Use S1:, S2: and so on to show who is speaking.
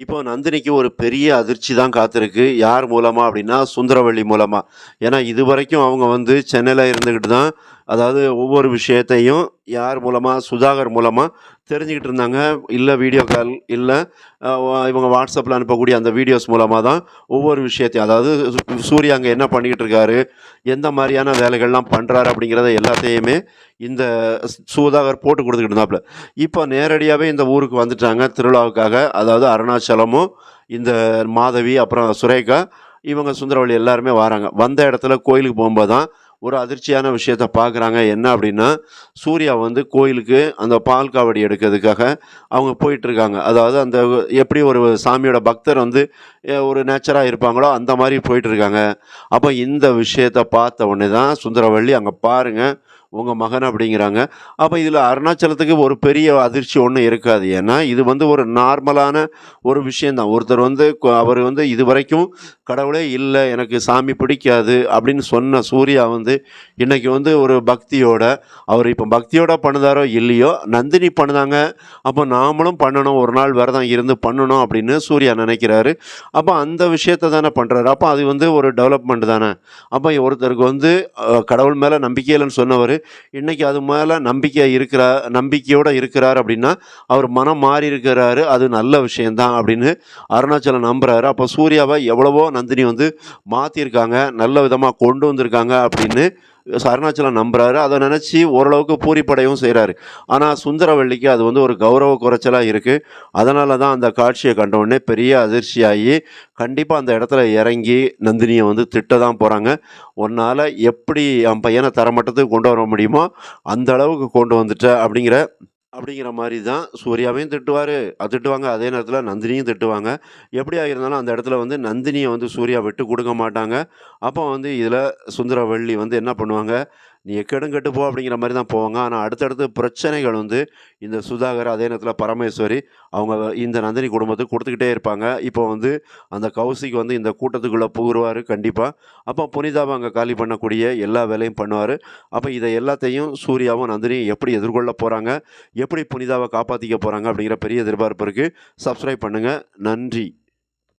S1: இப்போ நந்தினிக்கு ஒரு பெரிய அதிர்ச்சி தான் காத்திருக்கு. யார் மூலமா அப்படின்னா, சுந்தரவள்ளி மூலமா. ஏன்னா இதுவரைக்கும் அவங்க வந்து சென்னையில இருந்துகிட்டு தான், அதாவது ஒவ்வொரு விஷயத்தையும் யார் மூலமா? சுதாகர் மூலமா தெரிஞ்சுக்கிட்டு இருந்தாங்க. இல்ல வீடியோ கால், இல்ல இவங்க WhatsAppல அனுப்பக்கூடிய அந்த வீடியோஸ் மூலமா தான் ஒவ்வொரு விஷயத்தையும், அதாவது சூர்யா அங்க என்ன பண்ணிக்கிட்டு இருக்காரு? எந்த மாரியான வேலைகள்லாம் பண்றாரு? அப்படிங்கிறத எல்லாத்தையுமே இந்த சுதாகர் போட்டு குடுத்துக்கிட்டு இருந்தாப்ல. இப்போ நேரடியாவே இந்த ஊருக்கு வந்துட்டாங்க திருவிழாவுக்காக. அதாவது அருணாச்சலமும், இந்த மாதவி, அப்புறம் சுரேகா, இவங்க சுந்தரவள்ளி எல்லாருமே வராங்க. வந்த இடத்துல கோயிலுக்கு போம்போது தான் ஒரு அதிர்ச்சியான விஷயத்த பார்க்குறாங்க. என்ன அப்படின்னா, சூர்யா வந்து கோயிலுக்கு அந்த பால் காவடி எடுக்கிறதுக்காக அவங்க போயிட்டுருக்காங்க. அதாவது அந்த எப்படி ஒரு சாமியோட பக்தர் வந்து ஒரு நேச்சரா இருப்பாங்களோ, அந்த மாரி போயிட்டுருக்காங்க. அப்ப இந்த விஷயத்த பார்த்த உடனே தான் சுந்தரவள்ளி, "அங்க பாருங்க, உங்க மகன்" அப்படிங்கிறாங்க. அப்ப இதில அருணாச்சலத்துக்கு ஒரு பெரிய அதிர்ச்சி ஒண்ணும் இருக்காது. ஏன்னா, இது வந்து ஒரு நார்மலான ஒரு விஷயம் தான். ஒருத்தர் வந்து அவர் வந்து இதுவரைக்கும் கடவுளே இல்ல, எனக்கு சாமி பிடிக்காது அப்படின்னு சொன்ன சூர்யா வந்து, இன்னைக்கு வந்து ஒரு பக்தியோட, அவர் இப்ப பக்தியோட பண்ணுதாரோ இல்லையோ, நந்தினி பண்ணுதாங்க. அப்ப நாமளும் பண்ணணும், ஒரு நாள் விரதம் இருந்து பண்ணணும் அப்படின்னு சூர்யா நினைக்கிறாரு. அப்ப அந்த விஷயத்த தானே பண்றாரு. அப்ப அது வந்து ஒரு டெவலப்மெண்ட் தானே. அப்ப ஒருத்தருக்கு வந்து கடவுள் மேல நம்பிக்கை இல்லன்னு சொன்னவரு, இன்னைக்கு அது மேல நம்பிக்கையோட இருக்கிறார் அப்படின்னா, அவர் மனம் மாறி இருக்கிறாரு. அது நல்ல விஷயம் தான் அப்படின்னு அருணாச்சலம் நம்புறாரு. அப்போ சூர்யாவ எவ்வளவோ நந்தினி வந்து மாத்தியிருக்காங்க. நல்ல விதமா கொண்டு வந்திருக்காங்க அப்படின்னு அருணாச்சலம் நம்புறாரு. அத நினைச்சு ஓரளவுக்கு பூரிப்படையவும் செய்றாரு. ஆனா சுந்தரவள்ளிக்கு அது வந்து ஒரு கௌரவ குறைச்சலா இருக்கு. அதனால தான் அந்த காட்சிய கண்டவுடனே பெரிய அதிர்ச்சியாகி, கண்டிப்பா அந்த இடத்துல இறங்கி நந்தினிய வந்து திட்ட தான் போறாங்க. "உன்னால எப்படி என் பையன தரமட்டத்துக்கு கொண்டு வர முடியுமோ, அந்த அளவுக்கு கொண்டு வந்துட்ட" அப்படிங்கிற அப்படிங்கிற மாரி தான் சூர்யாவையும் திட்டுவாங்க. அதே நேரத்தில நந்தினியும் திட்டுவாங்க. எப்படியா இருந்தாலும் அந்த இடத்துல வந்து நந்தினிய வந்து சூர்யா விட்டு குடுக்க மாட்டாங்க. அப்போ வந்து இதில சுந்தரவள்ளி வந்து என்ன பண்ணுவாங்க, "நீ எக்கேடும் கெட்டு போ" அப்படிங்கிற மாரி தான் போவாங்க. ஆனா அடுத்தடுத்து பிரச்சனைகள் வந்து இந்த சுதாகர், அதே நேரத்தில பரமேஸ்வரி, அவங்க இந்த நந்தினி குடும்பத்துக்கு குடுத்துக்கிட்டே இருப்பாங்க. இப்போ வந்து அந்த கௌசிக் வந்து இந்த கூட்டத்துக்குள்ள புகுருவாரு கண்டிப்பா. அப்போ புனிதாவ அங்க காலி பண்ணக்கூடிய எல்லா வேலையும் பண்ணுவாரு. அப்ப இத எல்லாத்தையும் சூர்யாவும், நந்தினியும் எப்படி எதிர்கொள்ள போறாங்க? எப்படி புனிதாவ காப்பாத்திக்க போறாங்க? அப்படிங்கிற பெரிய எதிர்பார்ப்பு இருக்கு. சப்ஸ்கிரைப் பண்ணுங்க. நன்றி.